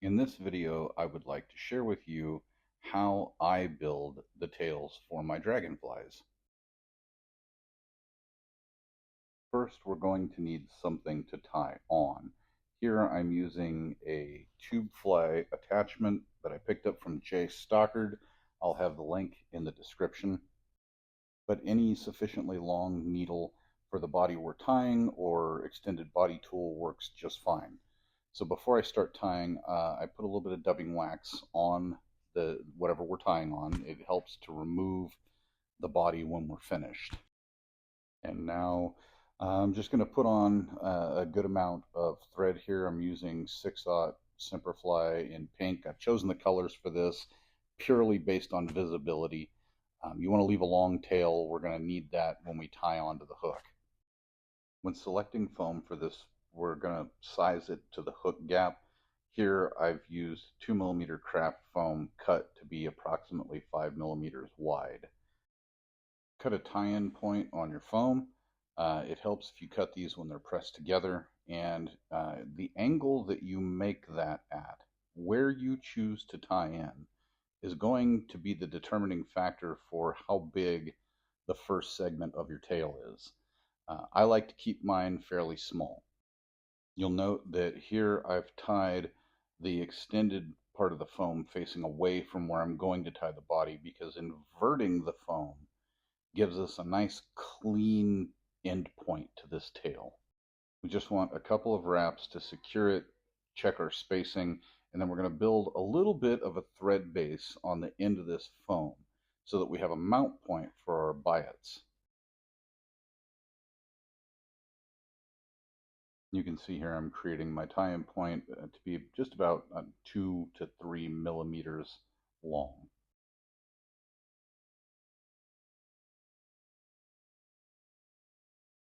In this video, I would like to share with you how I build the tails for my dragonflies. First, we're going to need something to tie on. Here I'm using a tube fly attachment that I picked up from JStockard. I'll have the link in the description. But any sufficiently long needle for the body we're tying or extended body tool works just fine. So before I start tying, I put a little bit of dubbing wax on the whatever we're tying on. It helps to remove the body when we're finished. And now I'm just going to put on a good amount of thread here. I'm using 6/0 Semperfli in pink. I've chosen the colors for this purely based on visibility. You want to leave a long tail. We're going to need that when we tie onto the hook. When selecting foam for this, we're going to size it to the hook gap. Here I've used 2mm craft foam cut to be approximately 5mm wide. Cut a tie-in point on your foam. It helps if you cut these when they're pressed together, and the angle that you make that at, where you choose to tie in, is going to be the determining factor for how big the first segment of your tail is. I like to keep mine fairly small. You'll note that here I've tied the extended part of the foam facing away from where I'm going to tie the body, because inverting the foam gives us a nice clean end point to this tail. We just want a couple of wraps to secure it, check our spacing, and then we're going to build a little bit of a thread base on the end of this foam so that we have a mount point for our biots. You can see here I'm creating my tie-in point to be just about 2 to 3 millimeters long.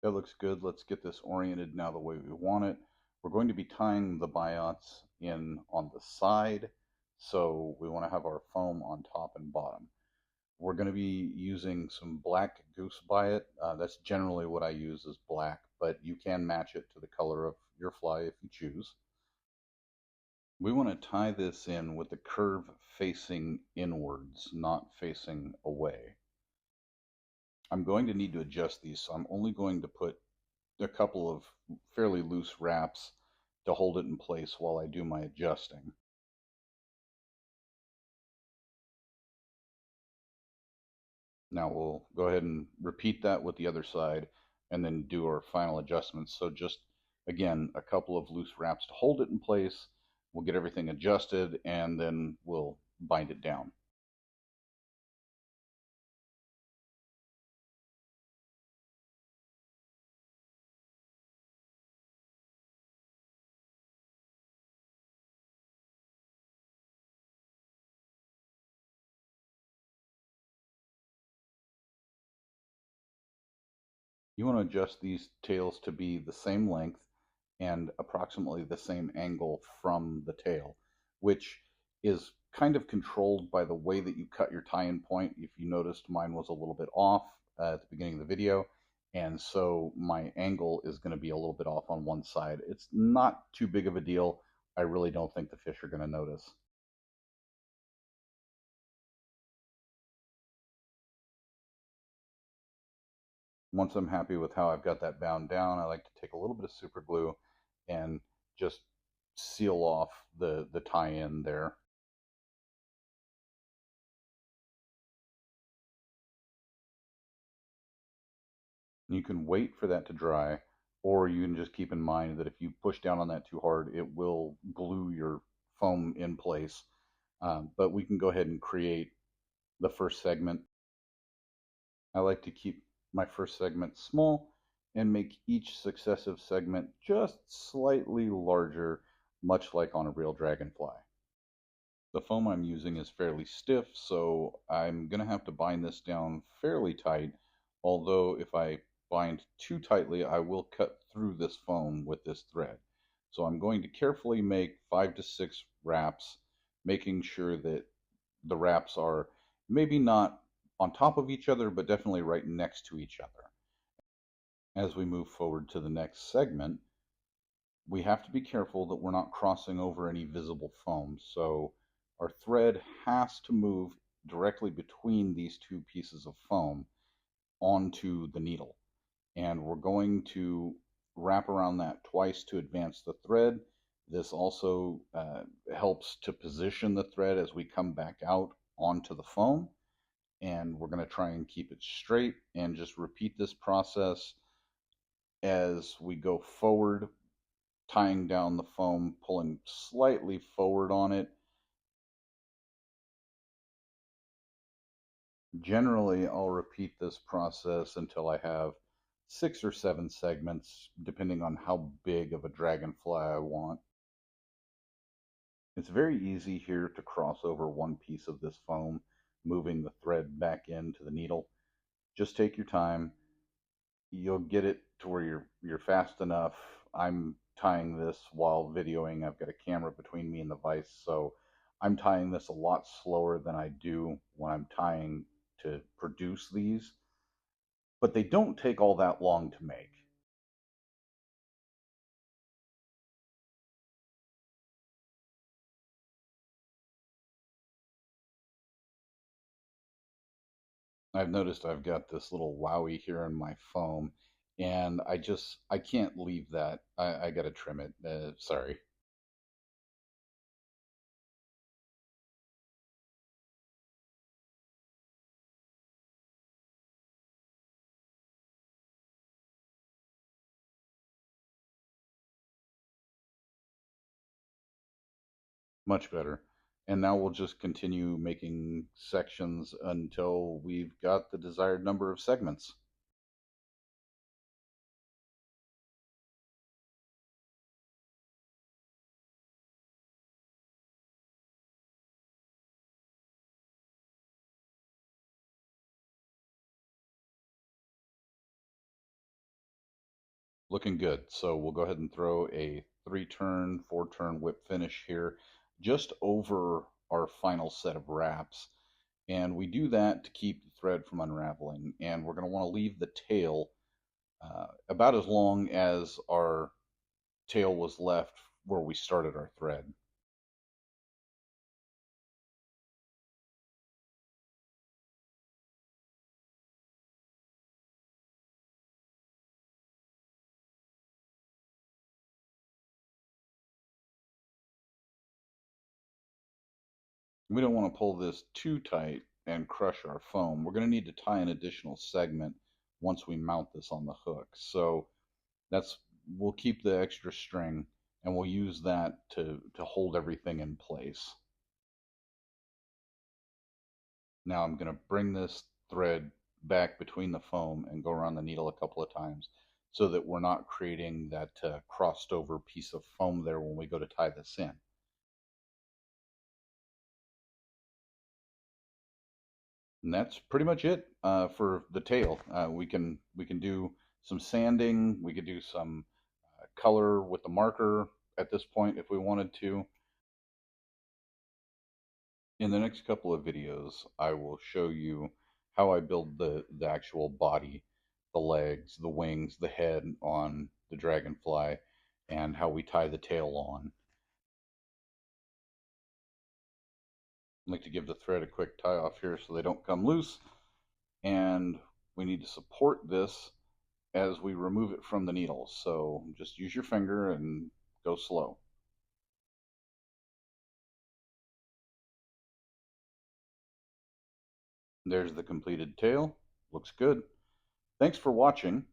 That looks good. Let's get this oriented now the way we want it. We're going to be tying the biots in on the side, so we want to have our foam on top and bottom. We're going to be using some black Goose biot. That's generally what I use, is black, but you can match it to the color of your fly if you choose. We want to tie this in with the curve facing inwards, not facing away. I'm going to need to adjust these, so I'm only going to put a couple of fairly loose wraps to hold it in place while I do my adjusting. Now we'll go ahead and repeat that with the other side and then do our final adjustments. So just, again, a couple of loose wraps to hold it in place. We'll get everything adjusted and then we'll bind it down. You want to adjust these tails to be the same length and approximately the same angle from the tail, which is kind of controlled by the way that you cut your tie-in point. If you noticed, mine was a little bit off at the beginning of the video, and so my angle is going to be a little bit off on one side. It's not too big of a deal. I really don't think the fish are going to notice. Once I'm happy with how I've got that bound down, I like to take a little bit of super glue and just seal off the tie-in there. You can wait for that to dry, or you can just keep in mind that if you push down on that too hard, it will glue your foam in place. But we can go ahead and create the first segment. I like to keep my first segment small and make each successive segment just slightly larger, much like on a real dragonfly. The foam I'm using is fairly stiff, so I'm going to have to bind this down fairly tight, although if I bind too tightly, I will cut through this foam with this thread. So I'm going to carefully make 5 to 6 wraps, making sure that the wraps are maybe not on top of each other, but definitely right next to each other. As we move forward to the next segment, we have to be careful that we're not crossing over any visible foam. So our thread has to move directly between these two pieces of foam onto the needle. And we're going to wrap around that twice to advance the thread. This also helps to position the thread as we come back out onto the foam. And we're going to try and keep it straight and just repeat this process as we go forward, tying down the foam, pulling slightly forward on it. Generally, I'll repeat this process until I have 6 or 7 segments, depending on how big of a dragonfly I want. It's very easy here to cross over one piece of this foam, moving the thread back into the needle. Just take your time. You'll get it to where you're fast enough. I'm tying this while videoing. I've got a camera between me and the vise, so I'm tying this a lot slower than I do when I'm tying to produce these, but they don't take all that long to make. I've noticed I've got this little wowie here in my foam, and I can't leave that. I gotta trim it. Sorry. Much better. And now we'll just continue making sections until we've got the desired number of segments. Looking good. So we'll go ahead and throw a 3-turn, 4-turn whip finish here just over our final set of wraps. And we do that to keep the thread from unraveling. And we're going to want to leave the tail about as long as our tail was left where we started our thread. We don't want to pull this too tight and crush our foam. We're going to need to tie an additional segment once we mount this on the hook. So we'll keep the extra string and we'll use that to hold everything in place. Now I'm going to bring this thread back between the foam and go around the needle a couple of times so that we're not creating that crossed over piece of foam there when we go to tie this in. And that's pretty much it for the tail. We can do some sanding. We could do some color with the marker at this point if we wanted to. In the next couple of videos, I will show you how I build the actual body, the legs, the wings, the head on the dragonfly, and how we tie the tail on. I like to give the thread a quick tie off here so they don't come loose. And we need to support this as we remove it from the needle. So just use your finger and go slow. There's the completed tail. Looks good. Thanks for watching.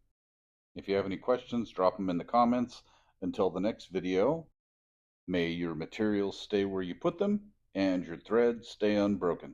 If you have any questions, drop them in the comments. Until the next video, may your materials stay where you put them and your threads stay unbroken.